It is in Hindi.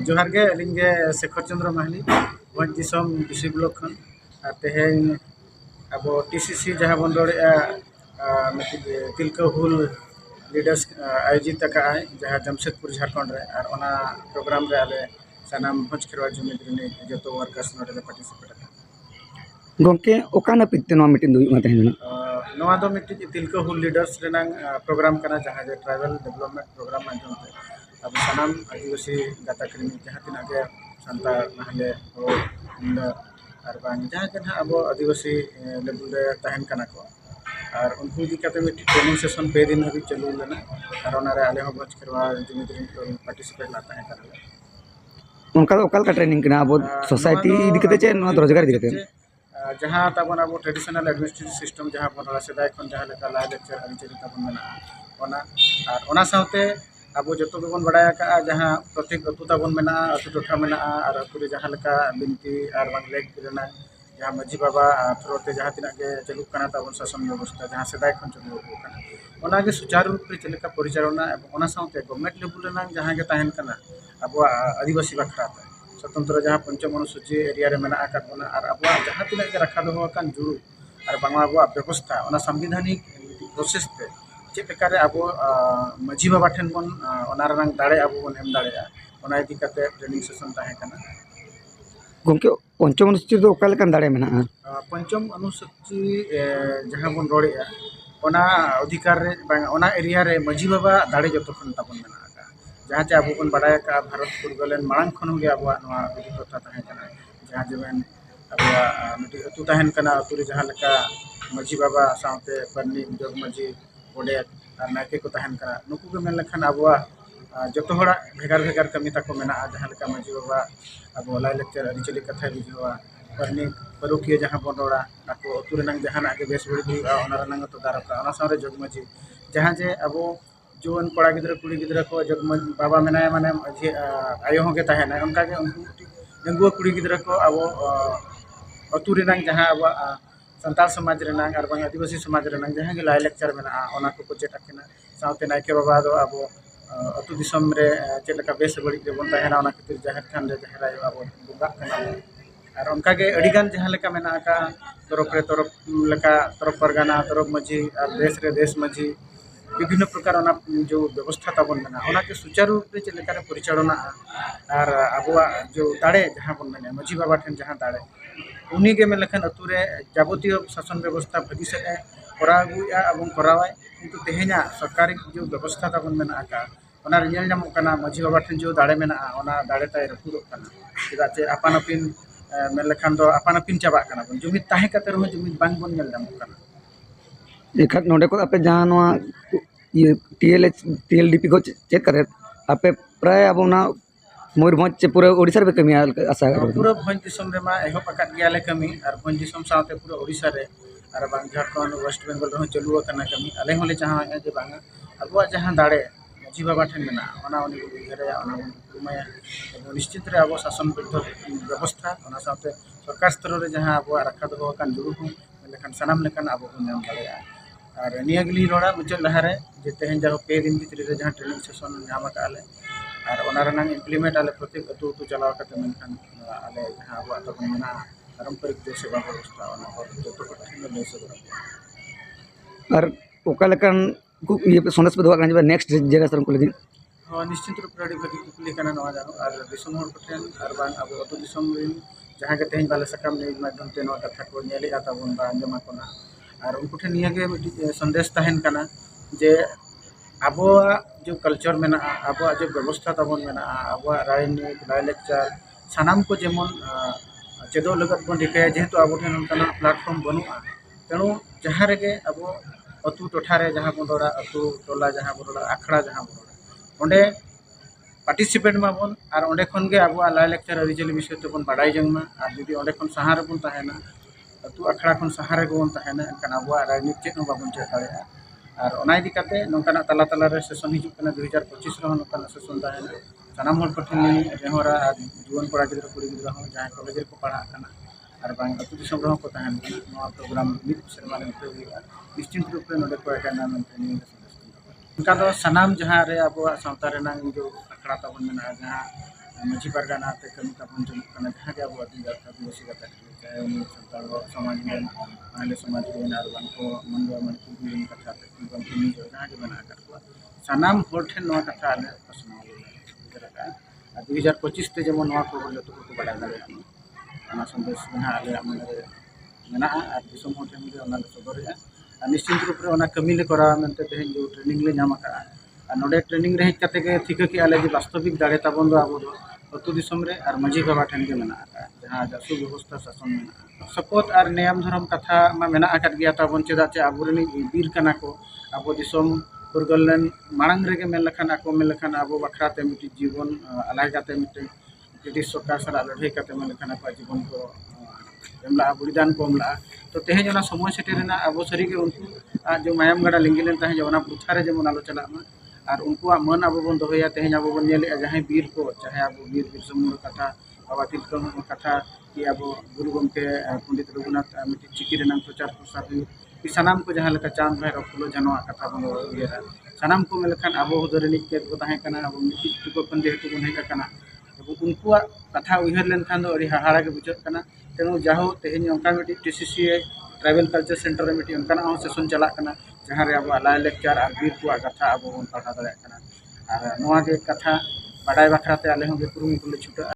जोहार गे अलिंग गे शेखर चंद्र महली भोज दिसम बिसी ब्लॉक खन तेहें अब टीसीसी जहाँ बन रोड़ा तिलका हुल लीडर्स आयोजित है जहाँ जमशेदपुर झारखंड रे और ओना प्रोग्राम रे आले सानाम भोज खेरवा जुमिद रे जो वर्कर्स नोडे पार्टिसिपेट गोंके ओकाना पित्ते नवा मीटिंग दुई मते हैं नवा दो मिट्टी तिलका हुल लीडर्स रेनांग प्रोग्राम करना जहाँ जे ट्राइबल डेवलपमेंट प्रोग्राम माध्यम से अब सानाम आदिवासी गाताकृमि जहाँ तीना के संतार महले हो और बांग जहाँ के ना अब आदिवासी लेवल रे तहन कना को और उनको इदी काते मिट्टी ट्रेनिंग सेशन पे दिन हबी चालू लेना और ओना रे आले हो भोज करवा जुमिद रे पार्टिसिपेट ना तहन करा उनका ओकाल का ट्रेनिंग कना अब सोसाइटी इदी कते चे नवा रोजगार इदी कते जहाँ तबन अब ट्रेडिशनल एडमिनिस्ट्रेटिव सिस्टम जहाँ बन सेदाय खन जहाँ लेका लाय लेक्चर आरिचरी तबन मेना ओना और ओना साथे अब जो बन बड़ा जहाँ प्रत्येक अतु तबन मेना अतु टोठा मेना और अतु रे जहाँ लेका बिनती और बांग लेक रेना जहाँ मजी बाबा थ्रोते जहाँ तीना के चलू कना तबन शासन व्यवस्था जहाँ सेदाय खन चलू कना ओना के सुचारू रूप रे चलेका परिचालना ओना साथे गवर्नमेंट लेवल रेना जहाँ के तहन कना अब आदिवासी बखरा स्वतंत्र जहाँ पंचम अनुसूची एरिया रे मेना आकात बना और अब जहाँ तीना के रखा दो कान जुड़ू और बांगा अब व्यवस्था ओना संविधानिक प्रोसेस ते चेक लेकारे अब मजी बाबा ठेन बन ओना रंग दाड़े अब बन एम दाड़ेया ओना इदी कते ट्रेनिंग सेशन ताहे कना गोंके पंचम अनुसूची दो ओकाल कान दाड़े मेना पंचम अनुसूची जहाँ बन रोड़ेया ओना अधिकार रे बांगा ओना एरिया रे मजी बाबा दाड़े जतो खन ताबन मेना जहाँ चे अब बन बड़ा का भारत फुरगलेन मांग खन गे अब अभिज्ञता ताहे कना जहाँ जेबन अब मिट्टी अतु ताहेन कना अतु रे जहाँ लेका मजी बाबा साथे परनी जग मजी ओडे और नायके को ताहेन कना नुकु के मेन लखन अब जो हड़ा भेगार भेगार कमी तको मेना जहाँ लेका मजी बाबा अब लाय लेक्चर आरिचली कथा बुझेवा परनी परुकिया जहाँ बन रोड़ा आको अतु रेनांग जहाँ के बेस बड़ी हुआ ओना रेनांग तो दारका ओना सारे जग मजी जहाँ जे अब जुआन कड़ा गिद्रा कुड़ी गिद्रा को जग बाबा मेना माने आयो होगे ताहेना उनका के उनको डंगुआ कुड़ी गिद्रा को अब अतु रेनांग जहाँ अब संताल समाज रेनांग और बांग आदिवासी समाज रेनांग जहाँ के लाय लेक्चर मेना ओना को चेक आकिना साथे नायके बाबा दो अब अतु दिसम रे चेलका बेस बड़ी रे बन ताहेना ओना खातिर जाहिर खान रे जाहिर आयो अब बुगा कना और उनका के अड़ीगान जहाँ लेका मेना का तरफ रे तरफ लेका तरफ परगाना तरफ मजी और देश मजी विभिन्न प्रकार जो व्यवस्था तबन मेना ओना के सुचारू रूप रे चलेका रे परिचालना और अबुआ जो दाड़े जहाँ बन मेना मजी बाबा ठन जहाँ दाड़े उन्हीं के में लखन अतु रे जाबतीय शासन व्यवस्था भगी से करागुया एवं करावाय किंतु तेहेना सरकारी जो व्यवस्था तबन मेना का ओना रे नेल नामो कना मजी बाबा ठन जो दाड़े मेना ओना दाड़े ताय रपुदो कना चेदा चे आपान आपिन मेन लखन दो आपान आपिन चाबा कना बन जुमिद ताहे कते रहो जुमिद बांग बन नेल नामो कना एखत नोडे को आपे जहाँ नवा ये टीएलडीपी को चेक करे आपे प्राय अब ना मयूरभंज चे पूरा ओडिशा रे कमी आशा पूरा भोज दिसम रे मा एहब अकात गयाले कमी और भोज दिसम साथे पूरा ओडिशा रे और बांग झारखंड वेस्ट बेंगल रे चलू कना कमी आले होले जहाँ जे बांगा अब जहाँ दाड़े मजी बाबा ठन मेना ओना उनी उयहरे ओना कुमाया निश्चित रे अब शासन व्यवस्था ओना साथे सरकार स्तर रे जहाँ अब रखा दो कान जुड़ू हूं लेकिन सनाम लेकिन अब नाम दाड़ेया और निया गली रोड़ा मुचाद लहारे जे तेहन जाहो पे दिन भितरी रे जहाँ ट्रेनिंग सेशन नाम आले और ओना रनांग इम्प्लीमेंट आले प्रत्येक अतु अतु चलाव कते मेनखान आले जहाँ अब तबन मेना पारंपरिक जो सेवा व्यवस्था ओना और जतो कठिन ले सदर और ओकालकन ये संदेश पे दोगा कांजे नेक्स्ट जनरेशन को लेकिन निश्चित रूप रे भगी कुकली कना नवा जानो और दिसम हर पठेन और बांग अब अतु दिसम जहाँ के तेहन बाले सकाम न्यूज माध्यम ते नवा कथा को नेले आताबन बा अंजमा कोना और उनको ठेन निया के संदेश तहन कना जे अब जो कल्चर मेना अब जो व्यवस्था तबन मेना अब राजनीति लाय लेक्चर सानाम को जेमन चेदो लगत बन रिकाया जेहेतु अब ठेन उनका प्लेटफॉर्म बनुआ तेणु जहाँ रे अब अतु टोठा रे जहाँ बन रोड़ा अतु टोला जहाँ बन रोड़ा आखड़ा जहाँ बन रोड़ा ओंडे पार्टिसिपेट माबन और ओंडे खन गे अब लाय लेक्चर आरिचली विषय तेबन बाडाय जंगमा और जुदी ओंडे खन सहार बन ताहेना अतु अखड़ा खन सहारे बन ताहेना एनखान अब राजनीति चेक बाबन चेक दाड़ेया और ओना इदी काते नोंकाना तला तला रे सेशन हिजुक कना 2025 रे नोंकाना सेशन ताहेना सनाम हर पठन रेहरा और जुआन कड़ा गिद्रा कुड़ी गिद्रा हो जहाँ कॉलेज रे को पढ़ा कना और बांग अतु दिसम रहो को ताहेन नवा प्रोग्राम मिद सेरमा रे होइगा निश्चित रूप रे नोडे को एकाना मेंटेन उनका दो सनाम जहाँ रे अब सावता रेना जो अखड़ा तबन मेना जहाँ माजी पारगाना ते कमी ताबन जमुक कना जहाँ के अब आदिवासी कथा चाहे उन्हें संताल समाज में माले समाज में और को मंडवा मणिपुर में कथा ते कमी जहाँ के बना कर सानाम होर ठेन नवा कथा आले पसनाव लेगा 2025 ते जेमन नवा को जतो को बड़ा दाड़ेया ana संदेश में आले आमने मेना और दिसम होर ठेन ओना सदरया निश्चित रूप रे ओना कमी ले करा मेनते तेहें जो ट्रेनिंग ले नाम का नोडे ट्रेनिंग रे हेज के थिका के आले जे वास्तविक दाड़े ताबन दो आबो दो अतु दिसम रे और माजी बाबा ठेन के मेना जहाँ जासु व्यवस्था शासन मेना सपोर्ट और नियम धर्म कथा मा मेना आकात गया ताबन चेदा चे आबुरेनी बीर कना को आबो दिसम पुरगलन मांग रे मेन लखन आको मेन लखन आबो बखराते मिट्टी जीवन अलाय जाते मिट्टी ब्रिटिश सरकार सरा लड़ाई करते मेन लखन आपा जीवन को एमला बलिदान को एमला तो तेहे जना समय सेटेरना आबो सरी के उनको जो मायाम गड़ा लिंगिलेन ताहे जो पुथा रे जेमन आलो चला और उनको मन आबो बन दोहया तेहे आबो बन नेले जहां वीर को चाहे आबो वीर बिरसा मुंडा कथा बाबा तिलका कथा कि आबो गुरु गमके पंडित रघुनाथ मिट्टी चिकी रेना प्रचार प्रसार कि सानाम को जहाँ लेका चांद भैरव फुलो झनो कथा बन उयरा सानाम को मेलखान आबो हुदरनी के को ताहे कना आबो मिट्टी टुको खन जेहेतु बन हेका कना उनको कथा उहर लेन खान दो हाहाड़ा के बुझे कना तेनो जाहो तेहें उनका मिट्टी टीसीसी ट्राइबल कल्चर सेंटर रे मिट्टी उनका सेशन चला कना जहाँ रे आबो लाय लेक्चर और वीर को कथा आबो बन पढ़ा दाड़े कना और नोआ के कथा बाडाय बखराते आले हों कुरुमुटु ले छुटा।